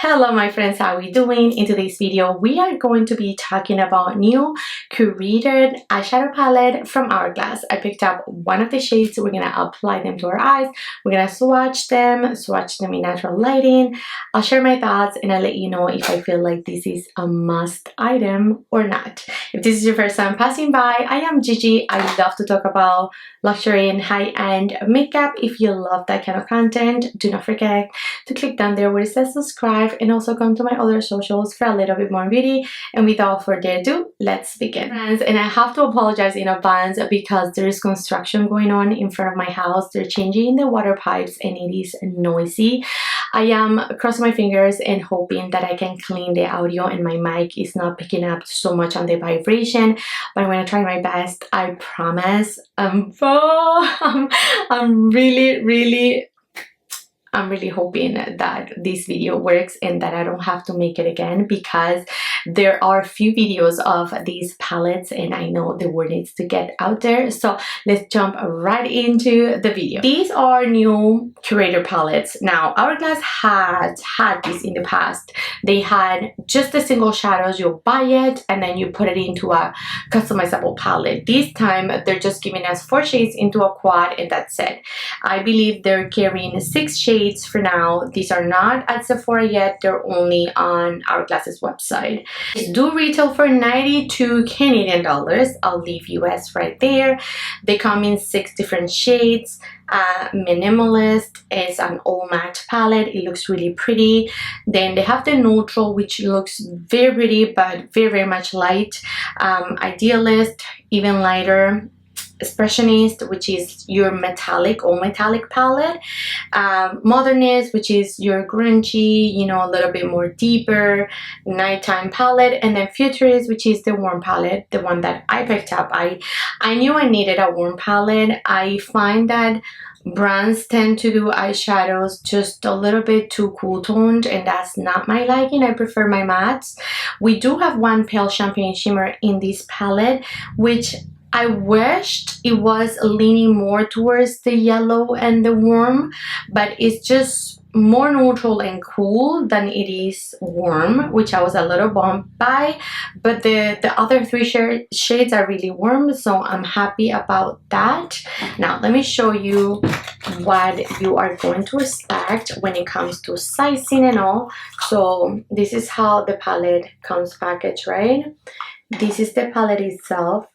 Hello my friends, how are we doing? In today's video we are going to be talking about new curated eyeshadow palette from Hourglass. I picked up one of the shades. We're gonna apply them to our eyes. We're gonna swatch them in natural lighting. I'll share my thoughts and I'll let you know if I feel like this is a must item or not. If this is your first time passing by, I am Gigi. I love to talk about luxury and high-end makeup. If you love that kind of content, do not forget to click down there where it says subscribe, and also come to my other socials for a little bit more beauty. And without further ado, let's begin. Friends, and I have to apologize in advance because there is construction going on in front of my house. They're changing the water pipes and it is noisy. I am crossing my fingers and hoping that I can clean the audio and my mic is not picking up so much on the vibration, but I'm going to try my best. I promise. I'm really hoping that this video works and that I don't have to make it again, because there are a few videos of these palettes and I know the word needs to get out there. So let's jump right into the video. These are new Curator palettes. Now Hourglass had this in the past. They had just the single shadows. You buy it and then you put it into a customizable palette. This time they're just giving us 4 shades into a quad and that's it. I believe they're carrying 6 shades for now. These are not at Sephora yet. They're only on Hourglass's website. These do retail for 92 Canadian dollars. I'll leave US right there. They come in 6 different shades. Minimalist is an all matte palette. It looks really pretty. Then they have the neutral, which looks very pretty but very much light. Idealist, even lighter. Expressionist, which is your metallic, all metallic palette. Modernist, which is your grungy, you know, a little bit more deeper nighttime palette. And then Futurist, which is the warm palette, the one that I picked up. I knew I needed a warm palette. I find that brands tend to do eyeshadows just a little bit too cool toned, and that's not my liking. I prefer my mattes. We do have one pale champagne shimmer in this palette, which I wished it was leaning more towards the yellow and the warm, but it's just more neutral and cool than it is warm, which I was a little bummed by. But the other 3 shades are really warm, so I'm happy about that. Now let me show you what you are going to expect when it comes to sizing and all. So this is how the palette comes packaged, right? This is the palette itself.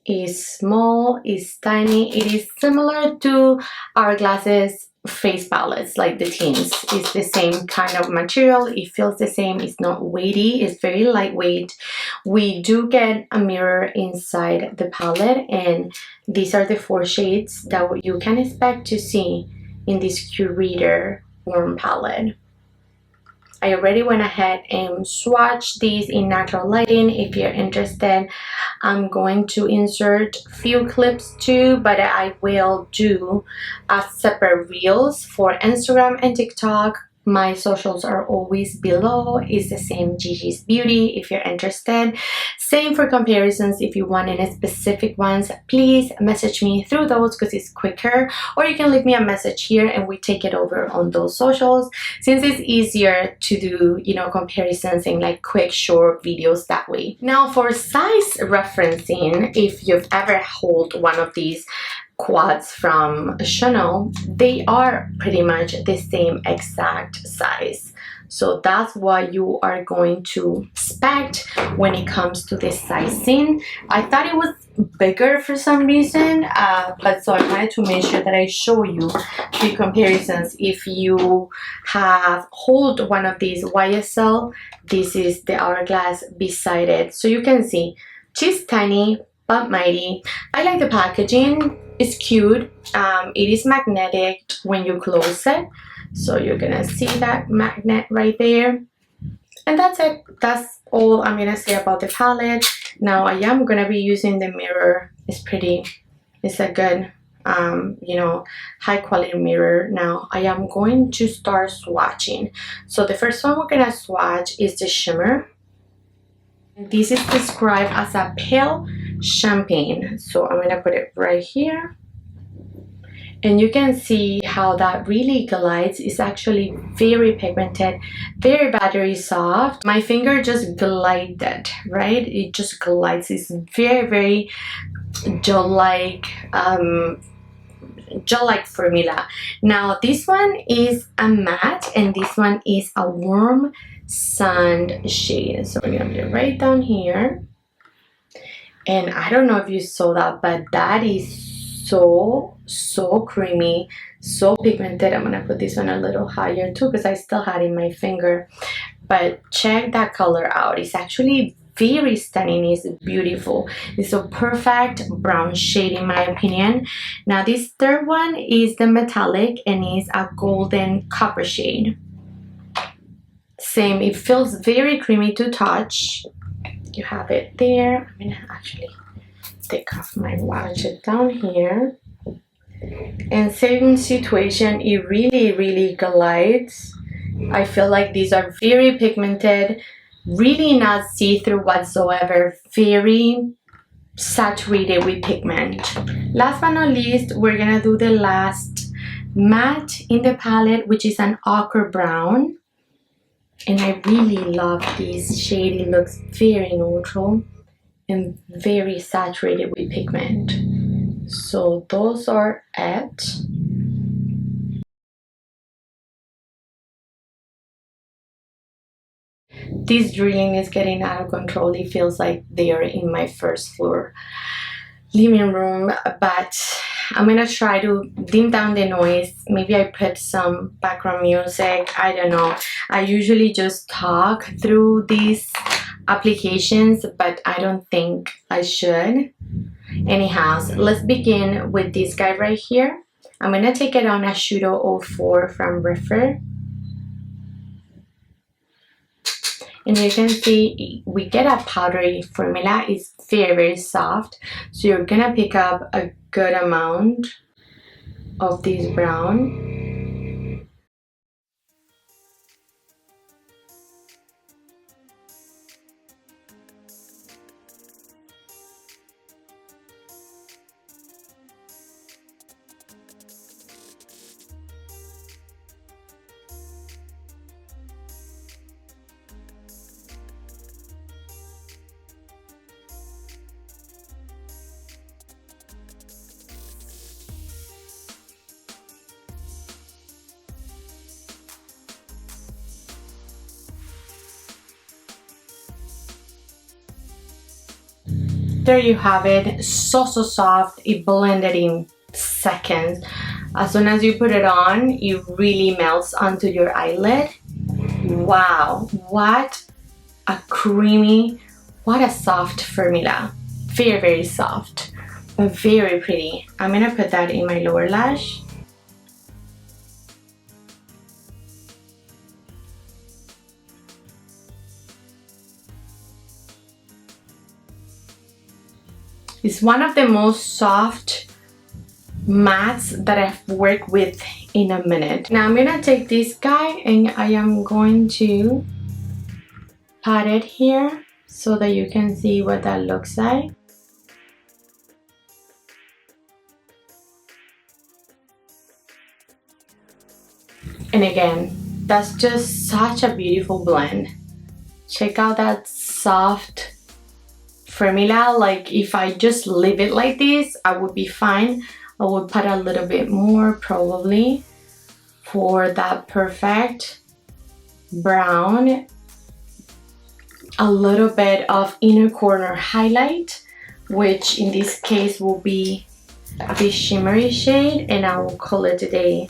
Is small, is tiny. It is similar to Hourglass's face palettes, like the tints. It's the same kind of material. It feels the same. It's not weighty. It's very lightweight. We do get a mirror inside the palette, and these are the 4 shades that you can expect to see in this Curator warm palette. I already went ahead and swatched these in natural lighting. If you're interested, I'm going to insert a few clips too, but I will do a separate reels for Instagram and TikTok. My socials are always below. It's the same, Gigi's Beauty, if you're interested. Same for comparisons. If you want any specific ones, please message me through those because it's quicker, or you can leave me a message here and we take it over on those socials, since it's easier to do, you know, comparisons and like quick short videos that way. Now for size referencing, if you've ever held one of these quads from Chanel, they are pretty much the same exact size. So that's what you are going to expect when it comes to the sizing. I thought it was bigger for some reason, but so I wanted to make sure that I show you the comparisons. If you have hold one of these YSL, this is the Hourglass beside it. So you can see she's tiny but mighty. I like the packaging. It's cute. It is magnetic when you close it, so you're gonna see that magnet right there. And that's it. That's all I'm gonna say about the palette. Now I am gonna be using the mirror. It's pretty. It's a good you know, high quality mirror. Now I am going to start swatching. So the first one we're gonna swatch is the shimmer. This is described as a pale champagne, so I'm gonna put it right here, And you can see how that really glides. It's actually very pigmented, very battery soft. My finger just glided, right? It just glides. It's very, very gel-like, gel-like formula. Now this one is a matte and this one is a warm sand shade. So we're gonna be right down here. And I don't know if you saw that, but that is so creamy, so pigmented. I'm gonna put this one a little higher too because I still had it in my finger. But check that color out. It's actually very stunning. It's beautiful. It's a perfect brown shade in my opinion. Now this third one is the metallic and is a golden copper shade. Same, it feels very creamy to touch. You have it there. I'm gonna actually take off my watch it down here. And same situation, it really glides. I feel like these are very pigmented, really not see-through whatsoever, very saturated with pigment. Last but not least, we're gonna do the last matte in the palette, which is an ochre brown. And I really love this shade. It looks very neutral and very saturated with pigment. So those are it. This drilling is getting out of control. It feels like they are in my first floor living room, but I'm gonna try to dim down the noise. Maybe I put some background music. I don't know. I usually just talk through these applications, but I don't think I should. Anyhow, let's begin with this guy right here. I'm gonna take it on a Shudo 04 from Referal. And you can see we get a powdery formula. It's very soft. So you're gonna pick up a good amount of this brown. There you have it. So soft. It blended in seconds. As soon as you put it on, it really melts onto your eyelid. Wow, what a creamy, what a soft formula. Very soft, but very pretty. I'm gonna put that in my lower lash. It's one of the most soft mattes that I've worked with in a minute. Now I'm gonna take this guy and I am going to pat it here so that you can see what that looks like. And again, that's just such a beautiful blend. Check out that soft formula. Like if I just leave it like this, I would be fine. I would put a little bit more probably for that perfect brown. A little bit of inner corner highlight, which in this case will be this shimmery shade, and I will call it a day.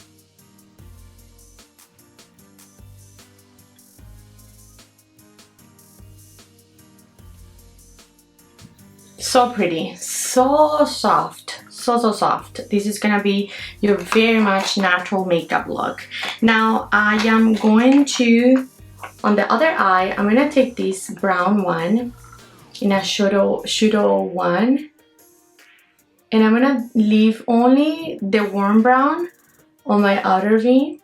So pretty, so soft, so soft. This is gonna be your very much natural makeup look. Now I am going to, on the other eye, I'm gonna take this brown one in a Shudo 1, and I'm gonna leave only the warm brown on my outer V.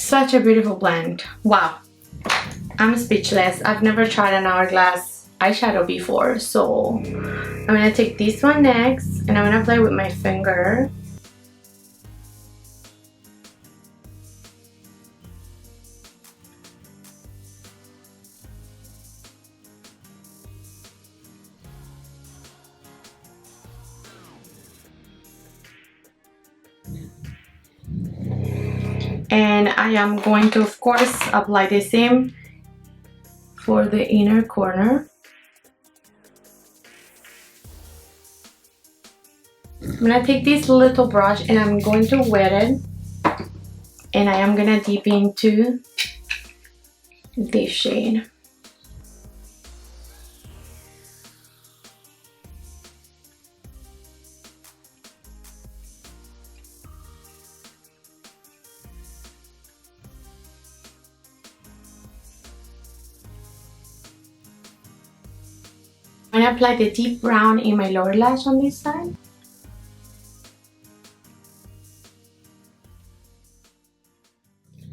Such a beautiful blend. Wow, I'm speechless. I've never tried an Hourglass eyeshadow before, so I'm gonna take this one next and I'm gonna apply with my finger. And I am going to, of course, apply the same for the inner corner. I'm gonna take this little brush and I'm going to wet it, and I am gonna dip into this shade. I'm gonna apply the deep brown in my lower lash on this side.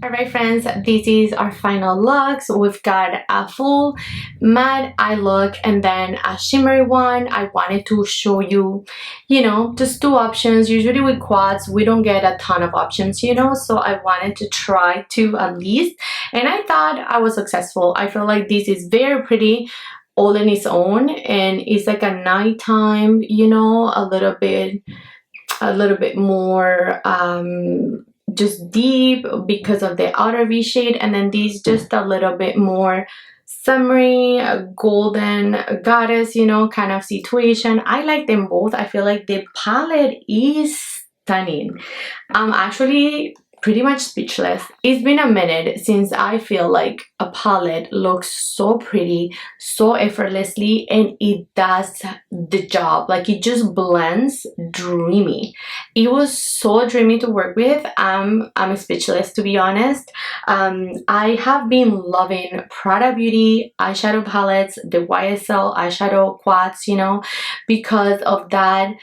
Alright friends, this is our final looks. We've got a full matte eye look and then a shimmery one. I wanted to show you, you know, just two options. Usually with quads, we don't get a ton of options, you know, so I wanted to try two at least. And I thought I was successful. I feel like this is very pretty all in its own, and it's like a nighttime, you know, a little bit more just deep because of the outer V shade, and then these just a little bit more summery, golden goddess, you know, kind of situation. I like them both. I feel like the palette is stunning. I'm actually pretty much speechless. It's been a minute since I feel like a palette looks so pretty, so effortlessly, and it does the job. Like, it just blends dreamy. It was so dreamy to work with. I'm speechless, to be honest. I have been loving Prada Beauty eyeshadow palettes, the YSL eyeshadow quads, you know, because of that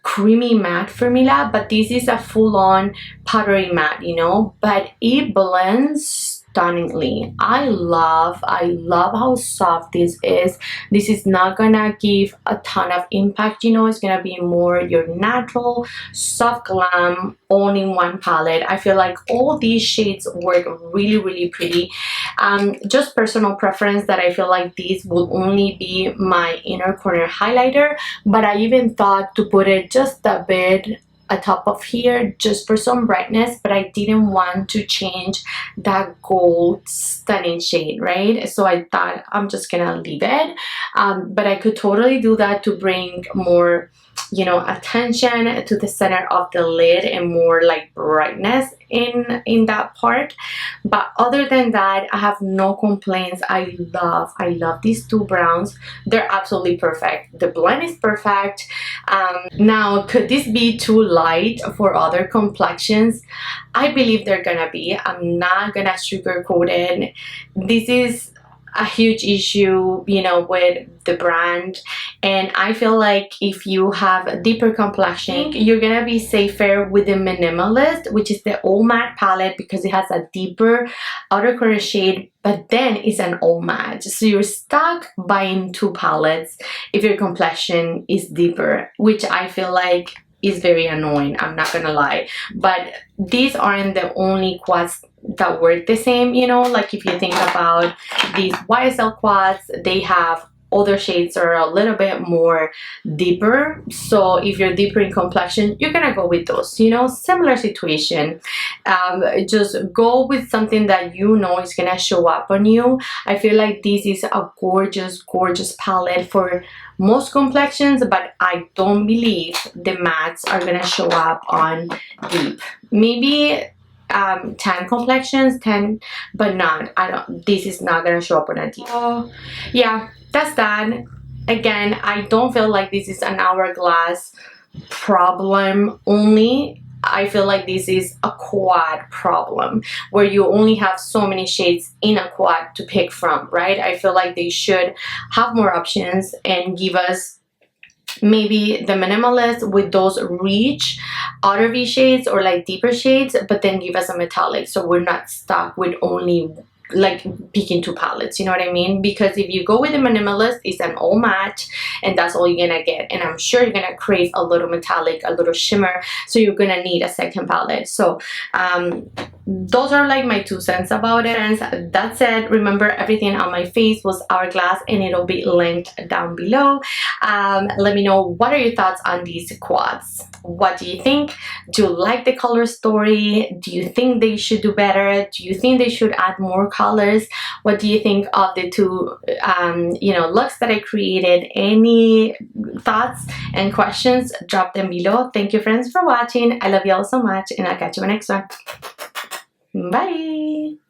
creamy matte formula, but this is a full-on powdery matte, you know, but it blends stunningly. I love how soft this is. This is not gonna give a ton of impact, you know. It's gonna be more your natural soft glam all in one palette. I feel like all these shades work really pretty. Just personal preference that I feel like this will only be my inner corner highlighter, but I even thought to put it just a bit atop of here just for some brightness, but I didn't want to change that gold stunning shade, right? So I thought I'm just gonna leave it, but I could totally do that to bring more, you know, attention to the center of the lid and more like brightness in that part. But other than that, I have no complaints. I love these two browns. They're absolutely perfect. The blend is perfect. Now, could this be too light for other complexions? I believe they're gonna be. I'm not gonna sugarcoat it. This is a huge issue, you know, with the brand, and I feel like if you have a deeper complexion, you're gonna be safer with the Minimalist, which is the all matte palette, because it has a deeper outer corner shade, but then it's an all matte, so you're stuck buying two palettes if your complexion is deeper, which I feel like is very annoying, I'm not gonna lie. But these aren't the only quads that work the same, you know. Like, if you think about these YSL quads, they have other shades that are a little bit more deeper, so if you're deeper in complexion, you're gonna go with those, you know. Similar situation. Just go with something that you know is gonna show up on you. I feel like this is a gorgeous palette for most complexions, but I don't believe the mattes are gonna show up on deep. Maybe 10 complexions, 10, but not, this is not gonna show up on a deep. So yeah, that's that. Again, I don't feel like this is an Hourglass problem only. I feel like this is a quad problem, where you only have so many shades in a quad to pick from, right? I feel like they should have more options and give us maybe the minimalist with those rich outer V shades or like deeper shades, but then give us a metallic so we're not stuck with only like picking two palettes, you know what I mean? Because if you go with the minimalist, it's an all match and that's all you're gonna get, and I'm sure you're gonna crave a little metallic, a little shimmer, so you're gonna need a second palette. So those are like my 2 cents about it. And that said, remember everything on my face was Hourglass and it'll be linked down below. Let me know, what are your thoughts on these quads? What do you think? Do you like the color story? Do you think they should do better? Do you think they should add more colors? What do you think of the 2 you know, looks that I created? Any thoughts and questions, drop them below. Thank you friends for watching. I love you all so much and I'll catch you in the next one. Bye.